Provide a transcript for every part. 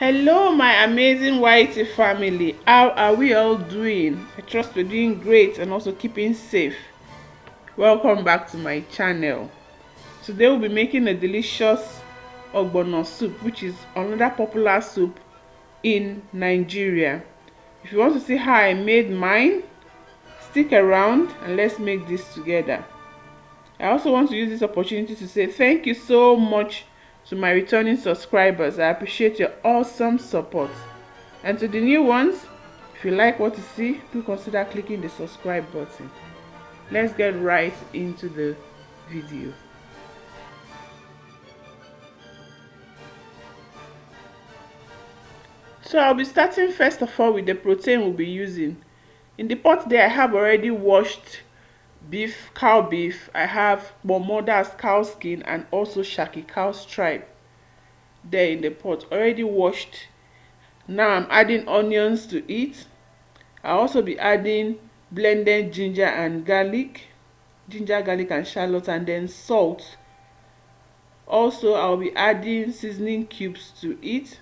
Hello my amazing YT family, how are we all doing? I trust we're doing great and also keeping safe. Welcome back to my channel. Today we'll be making a delicious Ogbono soup, which is another popular soup in Nigeria. If you want to see how I made mine, stick around and let's make this together. I also want to use this opportunity to say thank you so much to my returning subscribers. I appreciate your awesome support. And to the new ones, if you like what you see, do consider clicking the subscribe button. Let's get right into the video. So I'll be starting first of all with the protein we'll be using. In the pot there I have already washed cow beef. I have momodas cow skin and also shaki cow stripe there in the pot, already washed. Now I'm adding onions to it. I'll also be adding blended ginger, garlic and shallot, and then salt. Also I'll be adding seasoning cubes to it.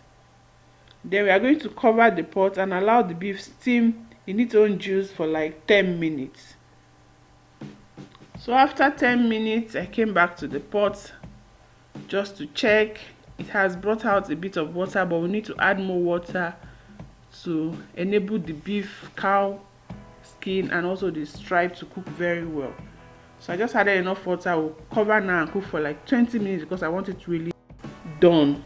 Then we are going to cover the pot and allow the beef steam in its own juice for like 10 minutes. So after 10 minutes I came back to the pot just to check. It has brought out a bit of water, but we need to add more water to enable the beef, cow skin and also the stripe to cook very well. So I just added enough water. We'll cover now and cook for like 20 minutes because I want it really done.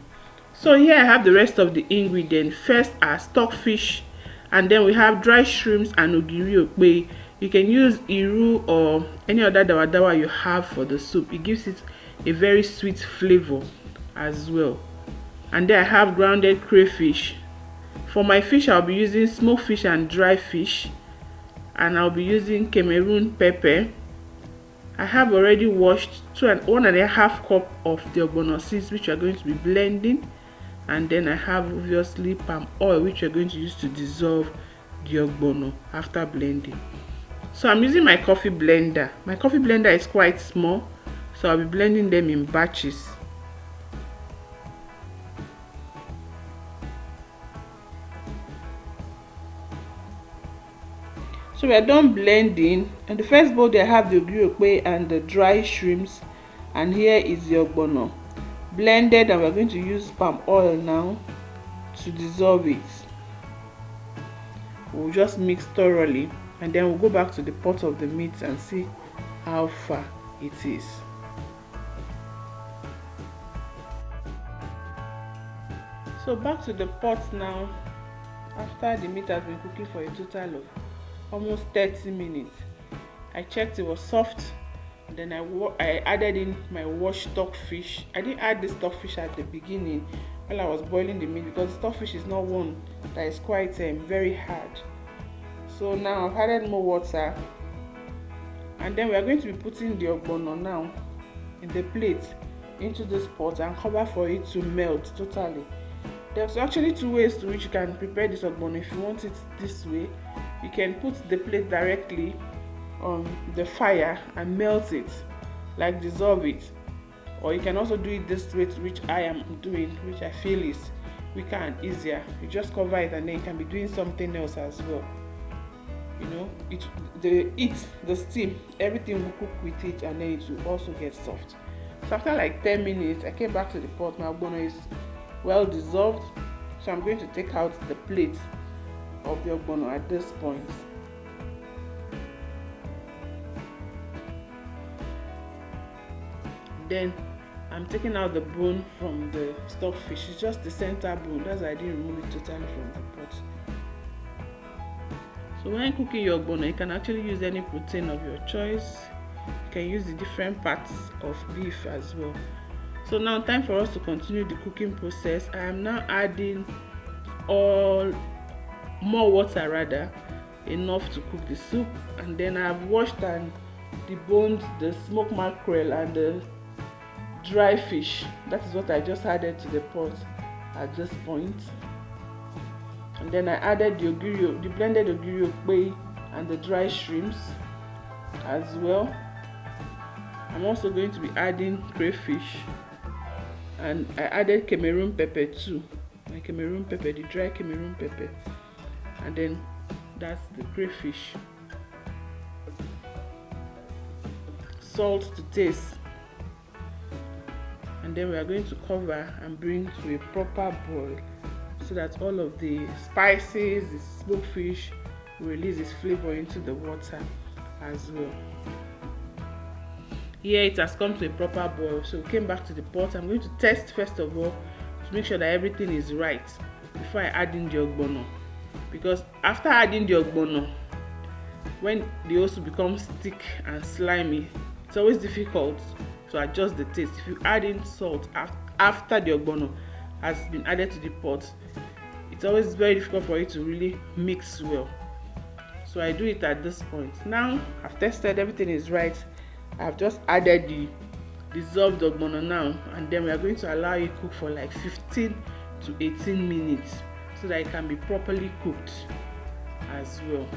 So here I have the rest of the ingredients. First are stockfish, and then we have dry shrimps and ogiri okpe. You can use iru or any other dawa you have for the soup. It gives it a very sweet flavor as well. And then I have grounded crayfish. For my fish I'll be using smoked fish and dry fish, and I'll be using Cameroon pepper. I have already washed 1.5 cup of the ogbono seeds, which we are going to be blending, and then I have obviously palm oil, which we're going to use to dissolve the ogbono after blending. So I'm using my coffee blender. My coffee blender is quite small, so I'll be blending them in batches. So we are done blending. In the first bowl I have the ogiri okpe and the dry shrimps, and here is the ogbono blended, and we're going to use palm oil now to dissolve it. We'll just mix thoroughly, and then we'll go back to the pot of the meat and see how far it is. So back to the pot now. After the meat has been cooking for a total of almost 30 minutes, I checked, it was soft. Then I added in my washed stockfish. I didn't add the stockfish at the beginning while I was boiling the meat because stockfish is not one that is quite very hard. So now I've added more water, and then we are going to be putting the ogbono now in the plate into this pot and cover for it to melt totally. There's actually two ways to which you can prepare this ogbono. If you want it this way, you can put the plate directly on the fire and melt it, like dissolve it, or you can also do it this way, which I am doing, which I feel is quicker and easier. You just cover it and then you can be doing something else as well. You know, the steam, everything will cook with it, and then it will also get soft. So after like 10 minutes I came back to the pot. My ogbono is well dissolved, so I'm going to take out the plate of the ogbono at this point. Then I'm taking out the bone from the stockfish. It's just the center bone, that's why I didn't remove it totally from the pot. So when cooking your ogbono, you can actually use any protein of your choice. You can use the different parts of beef as well. So now time for us to continue the cooking process. I am now adding more water rather, enough to cook the soup, and then I have washed and deboned the smoked mackerel and the dry fish. That is what I just added to the pot at this point. And then I added the blended ogiri okpe and the dry shrimps as well. I'm also going to be adding crayfish, and I added Cameroon pepper too my Cameroon pepper, the dry Cameroon pepper, and then that's the crayfish. Salt to taste, and then we are going to cover and bring to a proper boil so that all of the spices, the smoked fish, will release its flavor into the water as well. Here it has come to a proper boil, so we came back to the pot. I'm going to test first of all to make sure that everything is right before I add in the ogbono, because after adding the ogbono, when the oil becomes thick and slimy, it's always difficult to adjust the taste. If you add in salt after the ogbono has been added to the pot, it's always very difficult for it to really mix well. So I do it at this point. Now I've tested, everything is right. I've just added the dissolved ogbono now, and then we are going to allow it cook for like 15 to 18 minutes so that it can be properly cooked as well.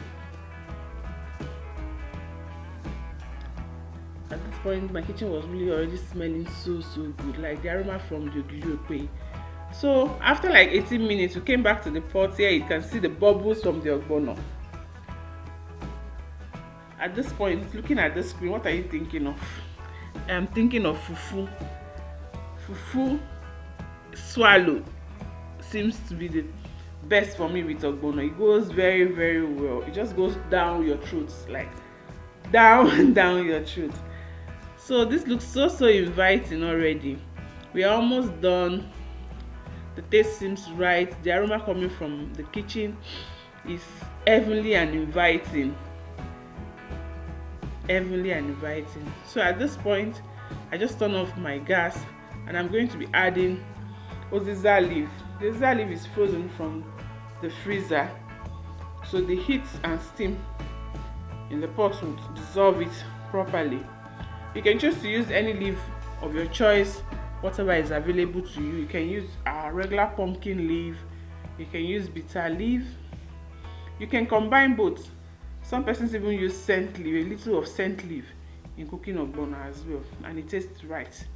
At this point, my kitchen was really already smelling so good, like the aroma from the ogiri. So after like 18 minutes, we came back to the pot. Here you can see the bubbles from the ogbono. At this point, looking at the screen, what are you thinking of? I'm thinking of fufu. Fufu swallow seems to be the best for me with ogbono. It goes very well. It just goes down your throat, like down your throat. So this looks so inviting already. We are almost done. The taste seems right. The aroma coming from the kitchen is heavenly and inviting. So at this point, I just turn off my gas and I'm going to be adding uziza leaf. The uziza leaf is frozen from the freezer, so the heat and steam in the pot will dissolve it properly. You can choose to use any leaf of your choice, whatever is available to you. You can use a regular pumpkin leaf, you can use bitter leaf, you can combine both. Some persons even use scent leaf, a little of scent leaf in cooking ogbono as well, and it tastes right.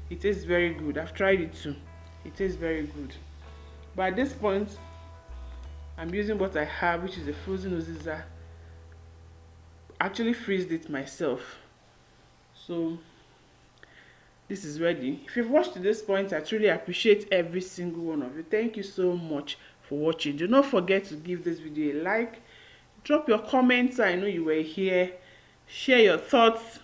It tastes very good. I've tried it too. It tastes very good. But at this point, I'm using what I have, which is a frozen uziza. Actually freezed it myself. So this is ready. If you've watched to this point, I truly appreciate every single one of you. Thank you so much for watching. Do not forget to give this video a like. Drop your comments so I know you were here. Share your thoughts.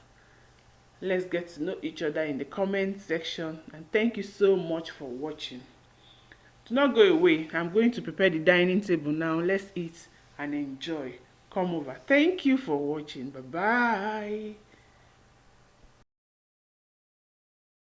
Let's get to know each other in the comment section. And thank you so much for watching. Do not go away. I'm going to prepare the dining table now. Let's eat and enjoy. Come over. Thank you for watching. Bye-bye.